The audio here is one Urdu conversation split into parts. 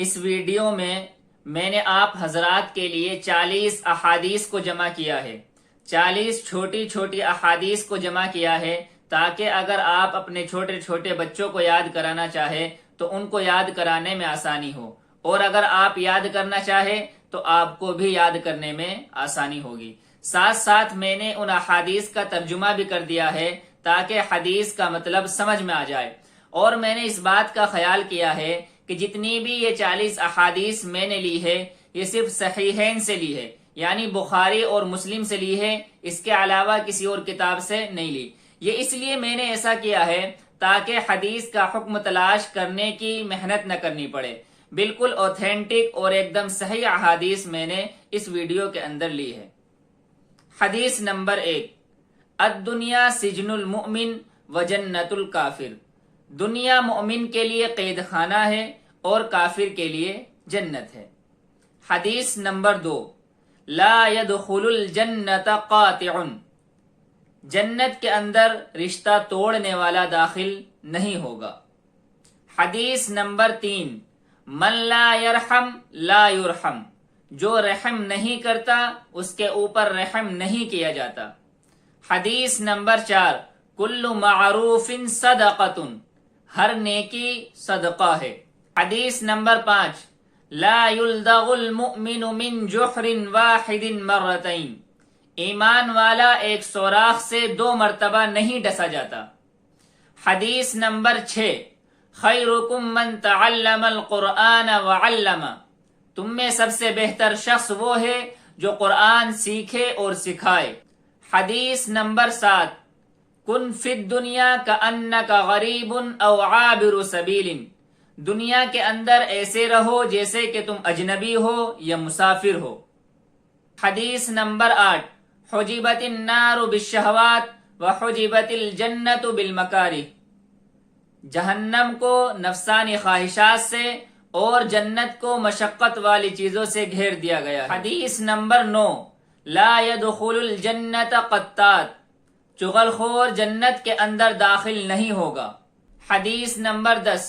اس ویڈیو میں نے آپ حضرات کے لیے 40 احادیث کو جمع کیا ہے، 40 چھوٹی چھوٹی احادیث کو جمع کیا ہے تاکہ اگر آپ اپنے چھوٹے چھوٹے بچوں کو یاد کرانا چاہے تو ان کو یاد کرانے میں آسانی ہو، اور اگر آپ یاد کرنا چاہے تو آپ کو بھی یاد کرنے میں آسانی ہوگی۔ ساتھ ساتھ میں نے ان احادیث کا ترجمہ بھی کر دیا ہے تاکہ حدیث کا مطلب سمجھ میں آ جائے، اور میں نے اس بات کا خیال کیا ہے کہ جتنی بھی یہ 40 احادیث میں نے لی ہے یہ صرف صحیحین سے لی ہے، یعنی بخاری اور مسلم سے لی ہے، اس کے علاوہ کسی اور کتاب سے نہیں لی۔ یہ اس لیے میں نے ایسا کیا ہے تاکہ حدیث کا حکم تلاش کرنے کی محنت نہ کرنی پڑے، بالکل اوتھینٹک اور ایک دم صحیح احادیث میں نے اس ویڈیو کے اندر لی ہے۔ حدیث نمبر 1، الدنیا سجن المؤمن و جنت الکافر، دنیا مومن کے لیے قید خانہ ہے اور کافر کے لیے جنت ہے۔ حدیث نمبر 2، لا يدخل الجنت قاطع، جنت کے اندر رشتہ توڑنے والا داخل نہیں ہوگا۔ حدیث نمبر 3، من لا يرحم لا يرحم، جو رحم نہیں کرتا اس کے اوپر رحم نہیں کیا جاتا۔ حدیث نمبر 4، کل معروف صدقۃ، ہر نیکی صدقہ ہے۔ حدیث نمبر 5، لا يلدغ المؤمن من جحر واحد مرتين، ایمان والا ایک سوراخ سے 2 مرتبہ نہیں ڈسا جاتا۔ حدیث نمبر 6، خیرکم من تعلم القرآن وعلم، تم میں سب سے بہتر شخص وہ ہے جو قرآن سیکھے اور سکھائے۔ حدیث نمبر 7، کن فی الدنیا کأنک غریب او عابر سبیل، دنیا کے اندر ایسے رہو جیسے کہ تم اجنبی ہو یا مسافر ہو۔ حدیث نمبر 8، حجبت النار بالشہوات وحجبت الجنت بالمکارہ، جہنم کو نفسانی خواہشات سے اور جنت کو مشقت والی چیزوں سے گھیر دیا گیا ہے۔ حدیث نمبر 9، لا يدخل الجنت قطات، چغل خور جنت کے اندر داخل نہیں ہوگا۔ حدیث نمبر 10،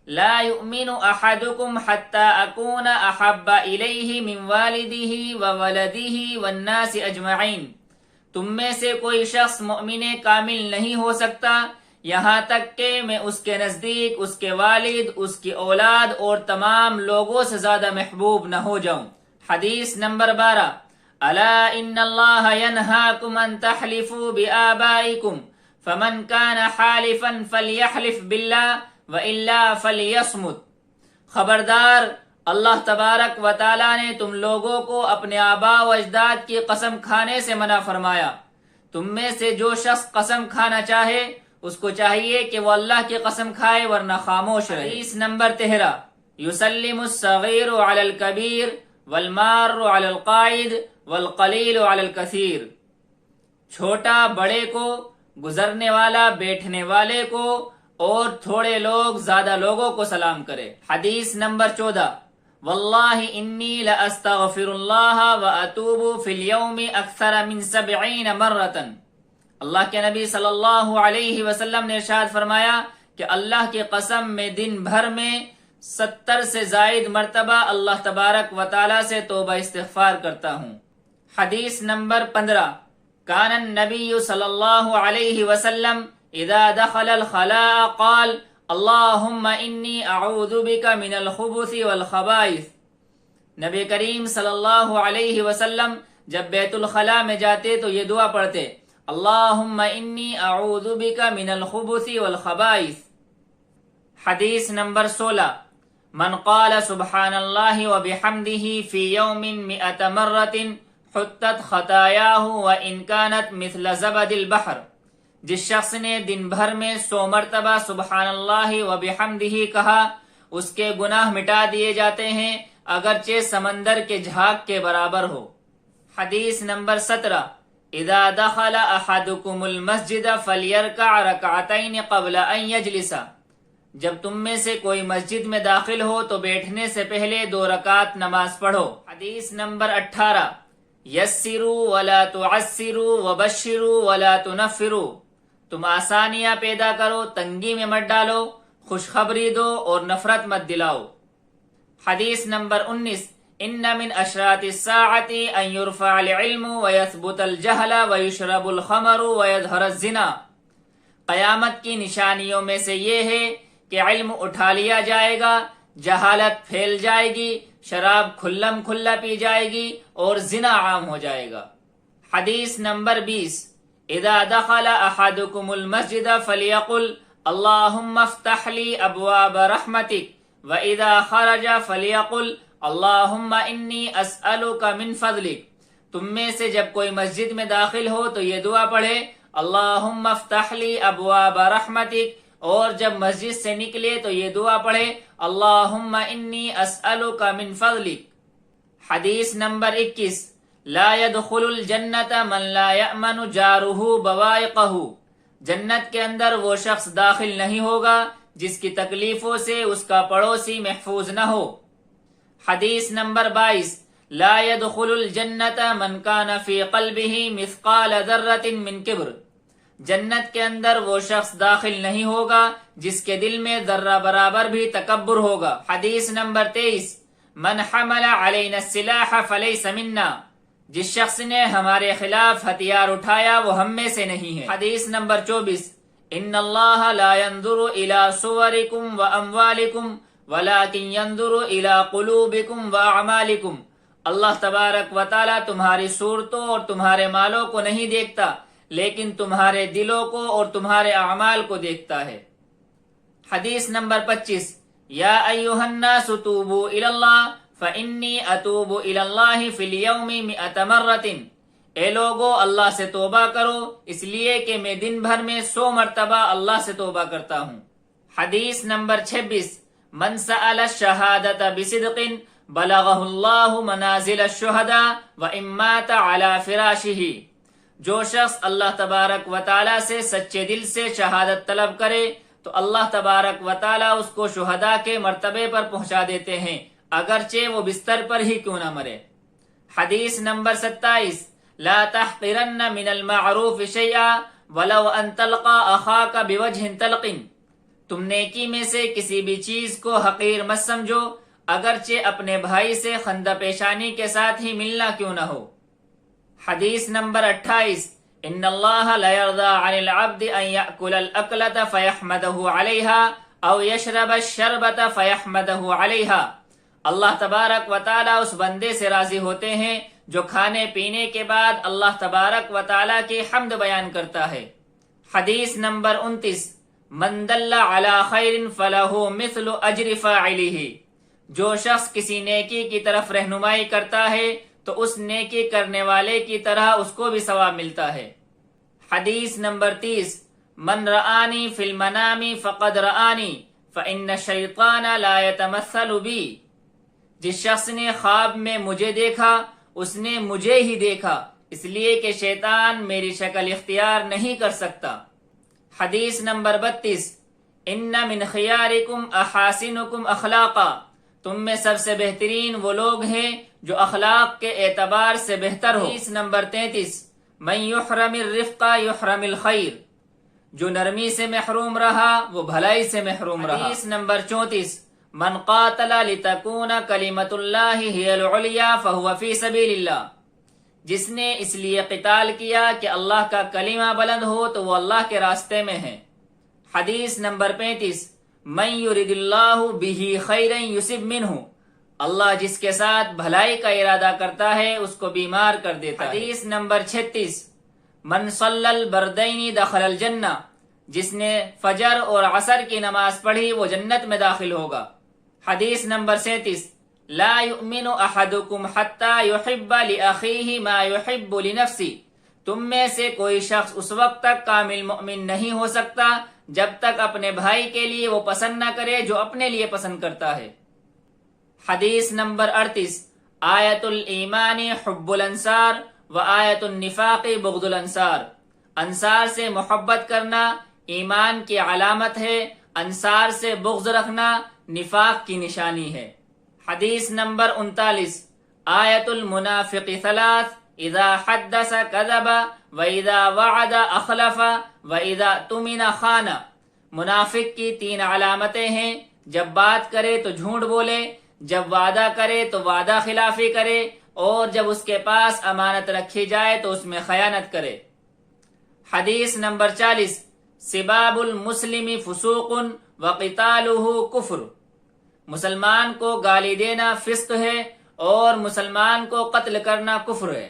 لا يؤمن احدكم حتى اكون احب الیہ من والدہ وولدہ والناس اجمعین، تم میں سے کوئی شخص مؤمن کامل نہیں ہو سکتا یہاں تک کہ میں اس کے نزدیک اس کے والد، اس کی اولاد اور تمام لوگوں سے زیادہ محبوب نہ ہو جاؤں۔ حدیث نمبر 12، الا ان اللہ ینہاکم ان تحلفوا بآبائکم فمن کان حالفا فلیحلف باللہ والا فلیصمت، خبردار اللہ تبارک و تعالی نے تم لوگوں کو اپنے آباء و اجداد کی قسم کھانے سے منع فرمایا، تم میں سے جو شخص قسم کھانا چاہے اس کو چاہیے کہ وہ اللہ کی قسم کھائے ورنہ خاموش رہے۔ حدیث نمبر 13، یسلم الصغیر علی الکبیر والمار علی القائد والقلیل علی الکثیر، چھوٹا بڑے کو، گزرنے والا بیٹھنے والے کو، اور تھوڑے لوگ زیادہ لوگوں کو سلام کرے۔ حدیث نمبر 14، واللہ انی لاستغفر اللہ واتوب فی اليوم اکثر من 70 مرۃ، اللہ کے نبی صلی اللہ علیہ وسلم نے ارشاد فرمایا کہ اللہ کی قسم میں دن بھر میں 70 سے زائد مرتبہ اللہ تبارک و تعالی سے توبہ استغفار کرتا ہوں۔ حدیث نمبر 15، کان النبی صلی اللہ علیہ وسلم اذا دخل الخلاء قال اللہم انی اعوذ بک من الخبث والخبائث، نبی کریم صلی اللہ علیہ وسلم جب بیت الخلاء میں جاتے تو یہ دعا پڑھتے، اللہم انی اعوذ بک من الخبث والخبائث۔ حدیث نمبر 16، من قال سبحان اللہ وبحمدہ فی یوم 100 مرۃ حطت خطایاہ وان کانت مثل زبد البحر، جس شخص نے دن بھر میں 100 مرتبہ سبحان اللہ وبحمدہ کہا اس کے گناہ مٹا دیے جاتے ہیں اگرچہ سمندر کے جھاگ کے برابر ہو۔ حدیث نمبر 17، اذا دخل احدکم المسجد فلیرکع رکعتین قبل ان یجلس، جب تم میں سے کوئی مسجد میں داخل ہو تو بیٹھنے سے پہلے 2 رکعت نماز پڑھو۔ حدیث نمبر 18، یسروا ولا تعسروا وبشروا ولا تنفروا، تم آسانیاں پیدا کرو، تنگی میں مت ڈالو، خوشخبری دو اور نفرت مت دلاؤ۔ حدیث نمبر 19، ان من اشراط الساعۃ ان یرفع العلم ویثبت الجہل ویشرب الخمر ویظہر الزنا، قیامت کی نشانیوں میں سے یہ ہے کہ علم اٹھا لیا جائے گا، جہالت پھیل جائے گی، شراب کھلم کھلا پی جائے گی اور زنا عام ہو جائے گا۔ حدیث نمبر 20، اذا دخل احدکم المسجد فلیقل اللہم افتح لی ابواب رحمتک، وَإِذَا خَرَجَ فَلْيَقُلْ اللَّهُمَّ إِنِّي أَسْأَلُكَ مِنْ فَضْلِكَ، تم میں سے جب کوئی مسجد میں داخل ہو تو یہ دعا پڑھے اللہم افتح لی ابواب رحمتک، اور جب مسجد سے نکلے تو یہ دعا پڑھے اللہم انی اسألک من فضلک۔ حدیث نمبر 21، لا يدخل الجنت من لا یأمن جارہ بوائقہ، جنت کے اندر وہ شخص داخل نہیں ہوگا جس کی تکلیفوں سے اس کا پڑوسی محفوظ نہ ہو۔ حدیث نمبر 22، لا يدخل الجنت من كان في قلبه مثقال ذرة من کبر، جنت کے اندر وہ شخص داخل نہیں ہوگا جس کے دل میں ذرہ برابر بھی تکبر ہوگا۔ حدیث نمبر 23، من حمل علینا السلاح فلیس منا، جس شخص نے ہمارے خلاف ہتھیار اٹھایا وہ ہم میں سے نہیں ہے۔ حدیث نمبر 24، ان اللہ لا ينظر الى صورکم واموالکم ولكن ينظر الى قلوبکم واعمالکم، اللہ تبارک و تعالی تمہاری صورتوں اور تمہارے مالوں کو نہیں دیکھتا لیکن تمہارے دلوں کو اور تمہارے اعمال کو دیکھتا ہے۔ حدیث نمبر 25، یا ایھا الناس توبوا الی اللہ فانی اتوب الی اللہ فی اليوم 100 مرۃ، اے لوگو اللہ سے توبہ کرو اس لیے کہ میں دن بھر میں 100 مرتبہ اللہ سے توبہ کرتا ہوں۔ حدیث نمبر 26، من سأل الشہادۃ بصدق بلغہ اللہ منازل الشہداء وان مات علی فراشہ، جو شخص اللہ تبارک و تعالی سے سچے دل سے شہادت طلب کرے تو اللہ تبارک و تعالی اس کو شہداء کے مرتبے پر پہنچا دیتے ہیں اگرچہ وہ بستر پر ہی کیوں نہ مرے۔ حدیث نمبر 27، لا تحقرن من المعروف شیئا ولو ان تلقى اخاك بوجه طلق، تم نیکی میں سے کسی بھی چیز کو حقیر مت سمجھو اگرچہ اپنے بھائی سے خندہ پیشانی کے ساتھ ہی ملنا کیوں نہ ہو۔ حدیث نمبر 28، ان اللہ لا يرضى عن العبد ان يأكل الاکلۃ فيحمده عليها او يشرب الشربۃ فيحمده عليها، اللہ تبارک و تعالی اس بندے سے راضی ہوتے ہیں جو کھانے پینے کے بعد اللہ تبارک و تعالی کی حمد بیان کرتا ہے۔ حدیث نمبر 29، من دل علی خیر فلہ مثل اجر فاعلہ، جو شخص کسی نیکی کی طرف رہنمائی کرتا ہے تو اس نیکی کرنے والے کی طرح اس کو بھی ثواب ملتا ہے۔ حدیث نمبر 30، من رآنی فی المنام فقد رآنی فإن الشیطان لا يتمثل بی، جس شخص نے خواب میں مجھے دیکھا اس نے مجھے ہی دیکھا اس لیے کہ شیطان میری شکل اختیار نہیں کر سکتا۔ حدیث نمبر 32، ان من خیارکم احاسنکم اخلاقا، تم میں سب سے بہترین وہ لوگ ہیں جو اخلاق کے اعتبار سے بہتر ہو۔ حدیث نمبر 33، من یحرم الرفق یحرم الخیر، جو نرمی سے محروم رہا وہ بھلائی سے محروم رہا۔ حدیث نمبر 34، من قاتل لتکون کلمۃ اللہ ہی العلیٰ فہو فی سبیل اللہ، جس نے اس لیے قتال کیا کہ اللہ کا کلمہ بلند ہو تو وہ اللہ کے راستے میں ہے۔ حدیث نمبر 35، من یرد اللہ بہ خیرا یصب منہ، اللہ جس کے ساتھ بھلائی کا ارادہ کرتا ہے اس کو بیمار کر دیتا ہے۔ حدیث نمبر 36، من صلی البردین دخل الجنہ، جس نے فجر اور عصر کی نماز پڑھی وہ جنت میں داخل ہوگا۔ حدیث نمبر 37، لا یؤمن احدکم حتی یحب لاخیہ ما یحب لنفسہ، تم میں سے کوئی شخص اس وقت تک کامل مؤمن نہیں ہو سکتا جب تک اپنے بھائی کے لیے وہ پسند نہ کرے جو اپنے لیے پسند کرتا ہے۔ حدیث نمبر 38، آیت الایمان حب الانصار و آیت النفاق بغض الانصار، انصار سے محبت کرنا ایمان کی علامت ہے، انصار سے بغض رکھنا نفاق کی نشانی ہے۔ حدیث نمبر 39، آیت المنافق ثلاث، اذا حدث کذب واذا وعد اخلف واذا اؤتمن خان، منافق کی 3 علامتیں ہیں، جب بات کرے تو جھوٹ بولے، جب وعدہ کرے تو وعدہ خلافی کرے، اور جب اس کے پاس امانت رکھی جائے تو اس میں خیانت کرے۔ حدیث نمبر 40، سباب المسلم فسوق وقتالہ کفر، مسلمان کو گالی دینا فسق ہے اور مسلمان کو قتل کرنا کفر ہے۔